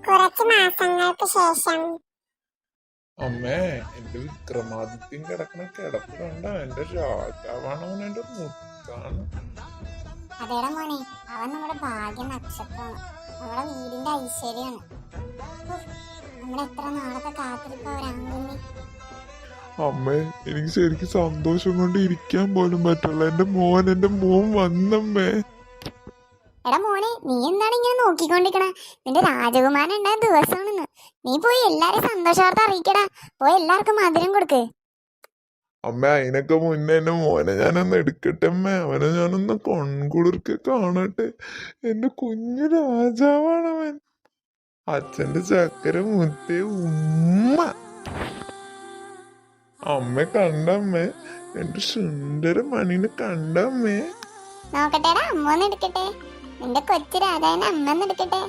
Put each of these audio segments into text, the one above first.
കുറച്ച് മാസങ്ങൾക്ക് ശേഷം. അമ്മേ, എന്റെ വിക്രമാദിത്യൻ കിടക്കണ കിടപ്പ് കണ്ട എന്റെ രാജാവാണ്, അവൻ എന്റെ മുത്താണ്. അതേടാ മോനെ, അവൻ നമ്മുടെ ഭാഗ്യ നക്ഷത്രമാണ്, നമ്മുടെ വീടിന്റെ ഐശ്വര്യാണ്. നമ്മൾ എത്ര നാളത്തെ കാത്തിരിപ്പവരാകുന്നേ. അമ്മേ, എനിക്ക് ശരിക്കും സന്തോഷം കൊണ്ട് ഇരിക്കാൻ പോലും പറ്റില്ല. എന്റെ മോൻ വന്നമ്മേ. എടാ മോനെ, നീ എന്താണ് ഇങ്ങനെ നോക്കിക്കൊണ്ടിരിക്കണ? നിന്റെ രാജകുമാരൻ ഉണ്ടായ ദിവസമാണെന്ന്. നീ പോയി എല്ലാരെയും സന്തോഷവാർത്ത അറിയിക്കടാ. പോയി എല്ലാവർക്കും മധുരം കൊടുക്ക്. അമ്മ, അതിനൊക്കെ മുന്നേ എന്റെ മോനെ ഞാനൊന്ന് എടുക്കട്ടെ അമ്മേ. അവനെ ഞാനൊന്ന് കൊൺകുളിർക്കെ കാണട്ടെ. എന്റെ കുഞ്ഞു രാജാവാണവൻ. അച്ഛന്റെ ചക്കര മുത്തേ ഉമ്മ. അമ്മ കണ്ടമ്മേ, എന്റെ സുന്ദര മണിനെ കണ്ടമ്മേ. നോക്കട്ടെടാ, അമ്മ എടുക്കട്ടെ. നിന്റെ കൊച്ചു രാജാവിനെ അമ്മ എടുക്കട്ടെ.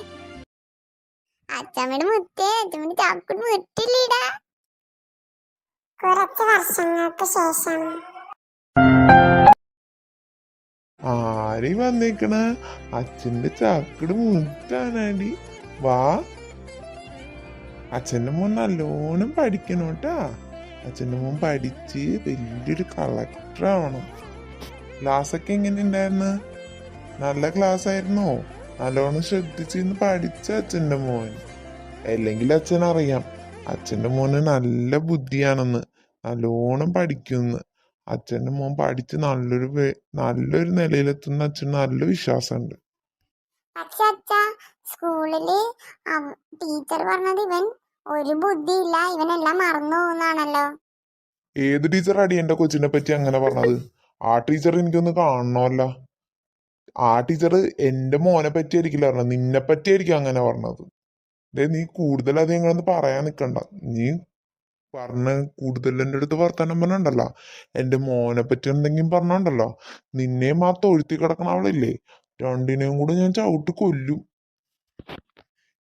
അച്ഛമ്മയുടെ മുത്തേ, അച്ഛമ്മയുടെ ചാക്കുട് മുറ്റില്ലടാ. കുറച്ച് വർഷങ്ങൾക്ക് ശേഷം. ആരി വന്നേക്കണ? അച്ഛന്റെ ചാക്കട് മുറ്റാനാടി. വാ, അച്ഛന്റെ മോൻ നല്ലോണം പഠിക്കണോട്ടാ. അച്ഛന്റെ മോൻ പഠിച്ച് വലിയൊരു കളക്ടർ ആവണം. ക്ലാസ്സൊക്കെ എങ്ങനെ ഉണ്ടായിരുന്നു? നല്ല ക്ലാസ് ആയിരുന്നോ? നല്ലോണം ശ്രദ്ധിച്ചിരുന്ന് പഠിച്ച അച്ഛന്റെ മോൻ. അല്ലെങ്കിൽ അച്ഛൻ അറിയാം അച്ഛന്റെ മോന് നല്ല ബുദ്ധിയാണെന്ന്, നല്ലോണം പഠിക്കുമെന്ന്. അച്ഛന്റെ മോൻ പഠിച്ച് നല്ലൊരു നിലയിലെത്തുന്ന അച്ഛന് നല്ല വിശ്വാസമുണ്ട്. പക്ഷെ അച്ഛാ, സ്കൂളില് ടീച്ചർ പറഞ്ഞത് ഇവൻ ഒരു ബുദ്ധിയില്ല, ഇവനെല്ലാം മറന്നു പോകുന്നാണല്ലോ. ഏത് ടീച്ചർ അടി എന്റെ കൊച്ചിനെ പറ്റി അങ്ങനെ പറഞ്ഞത്? ആ ടീച്ചർ എനിക്കൊന്ന് കാണണമല്ലോ. ആ ടീച്ചർ എന്റെ മോനെ പറ്റി ആയിരിക്കില്ല പറഞ്ഞത്, നിന്നെ പറ്റി ആയിരിക്കും അങ്ങനെ പറഞ്ഞത്. നീ കൂടുതൽ അത് നിങ്ങളൊന്ന് പറയാൻ നിക്കണ്ട. നീ പറഞ്ഞ കൂടുതൽ എൻ്റെ അടുത്ത് വർത്താനം പറഞ്ഞുണ്ടല്ലോ, എന്റെ മോനെ പറ്റി എന്തെങ്കിലും പറഞ്ഞോണ്ടല്ലോ, നിന്നെയും ആ തൊഴുത്തി കിടക്കണ അവളില്ലേ, രണ്ടിനെയും കൂടെ ഞാൻ ചവിട്ട് കൊല്ലും.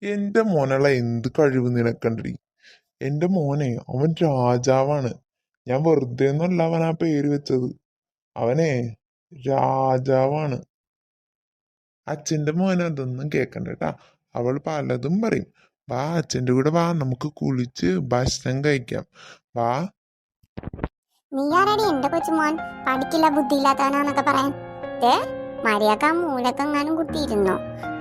എന്റെ മോനുള്ള എന്ത് കഴിവ് നിനക്കണ്ടടി? എന്റെ മോനെ, അവൻ രാജാവാണ്. ഞാൻ വെറുതെ ഒന്നല്ല അവൻ ആ പേര് വെച്ചത്. അവനെ രാജാവാണ്. അച്ഛന്റെ മോനെ അതൊന്നും കേക്കണ്ട കേട്ടാ. അവൾ പലതും പറയും. വാ, അച്ഛന്റെ കൂടെ വാ, നമുക്ക് കുളിച്ച് ഭക്ഷണം കഴിക്കാം. വാ. നീ ആരാടി എന്റെ കൊച്ചുമോൻ പഠിക്കില്ല ബുദ്ധിയില്ലാത്തവനാന്നൊക്കെ പറയാൻ? മര്യാദക്ക് ആ മൂലൊക്കെ എങ്ങാനും കുത്തിയിരുന്നോ?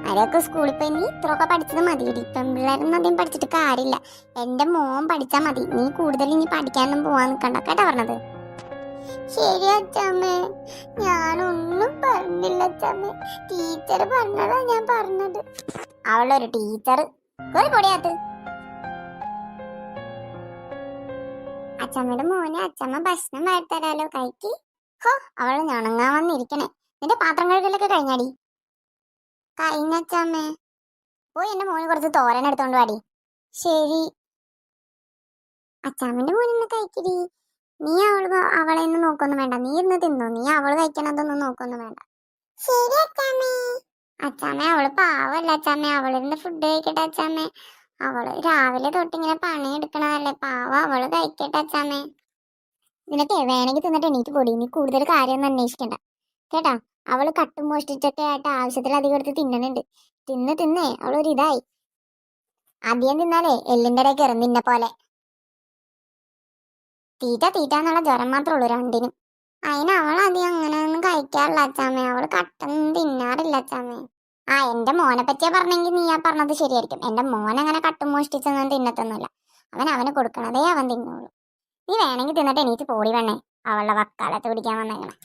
മര്യാദക്ക് സ്കൂളിൽ പോയി നീ ഇത്രയൊക്കെ പഠിച്ചത് മതിയടി. പെൺപിള്ളേരൊന്നും അധികം പഠിച്ചിട്ട് കാര്യമില്ല. എന്റെ മോൻ പഠിച്ചാ മതി. നീ കൂടുതൽ ഇനി പഠിക്കാനൊന്നും പോവാൻ നിൽക്കണ്ട കേട്ടാ പറഞ്ഞത്. ശരി അച്ഛമ്മേ, ഞാനൊന്നും പറഞ്ഞില്ല അച്ഛമ്മേ. ടീച്ചർ പറഞ്ഞതാ ഞാൻ പറഞ്ഞത്. അവളൊരു ടീച്ചർ. ഒരു പൊടിയാത്ത്. അച്ഛമ്മയുടെ മോനെ അച്ഛമ്മ ഭക്ഷണം വാരിത്തരാലോ, കഴിക്ക്. ഹോ, അവള് ഞണങ്ങാൻ വന്നിരിക്കണേ. നിന്റെ പാത്രം കഴുകലൊക്കെ കഴിഞ്ഞാടി? കഴിഞ്ഞമ്മേ. പോയി എന്റെ മോന് കുറച്ച് തോരൻ എടുത്തോണ്ട് വാടി. ശരി. അച്ഛമ്മന്റെ മോനിന്ന് കഴിക്കടി. നീ അവളെ ഒന്നും നോക്കൊന്നും വേണ്ട. നീ ഇന്ന് തിന്നോ. നീ അവള് കഴിക്കണതൊന്നും നോക്കൊന്നും വേണ്ട. ശരി അച്ഛമ്മേ. അച്ഛമ്മേ, അവള് പാവല്ല അച്ഛമ്മേ. അവളിരുന്ന് ഫുഡ് കഴിക്കട്ടെ അച്ഛമ്മേ. അവള് രാവിലെ തൊട്ടിങ്ങനെ പണിയെടുക്കണതല്ലേ, പാവ. അവള് കഴിക്കട്ടെ അച്ഛമ്മേ. നിനക്ക് വേണമെങ്കിൽ തിന്നിട്ട് എണീറ്റ് പൊടി. നീ കൂടുതൽ കാര്യമൊന്നും അന്വേഷിക്കണ്ട കേട്ടാ. അവള് കട്ടും മോഷ്ടിച്ചൊക്കെ ആയിട്ട് ആവശ്യത്തിലധികം എടുത്ത് തിന്നണുണ്ട്. തിന്നേ അവളൊരിതായി. അധികം തിന്നാലേ എല്ലിൻ്റെ ഇടയിൽ കയറും നിന്നെ പോലെ. തീറ്റ ജ്വരം മാത്രമേ ഉള്ളൂ രണ്ടിനും. അതിന് അവളധികം അങ്ങനെ ഒന്നും കഴിക്കാറില്ല അച്ഛമ്മേ. അവള് കട്ടൊന്നും തിന്നാറില്ല അച്ഛമ്മേ. എന്റെ മോനെ പറ്റിയാ പറഞ്ഞെങ്കിൽ നീ ആ പറഞ്ഞത് ശരിയായിരിക്കും. എന്റെ മോനങ്ങനെ കട്ടും മോഷ്ടിച്ചൊന്നും തിന്നത്തൊന്നുമില്ല. അവന് കൊടുക്കണതേ അവൻ തിന്നോളൂ. നീ വേണമെങ്കിൽ തിന്നിട്ട് എണീറ്റ് പോടി വേണേ. അവളുടെ വക്കാലത്ത് പിടിക്കാൻ വന്നേക്കണം.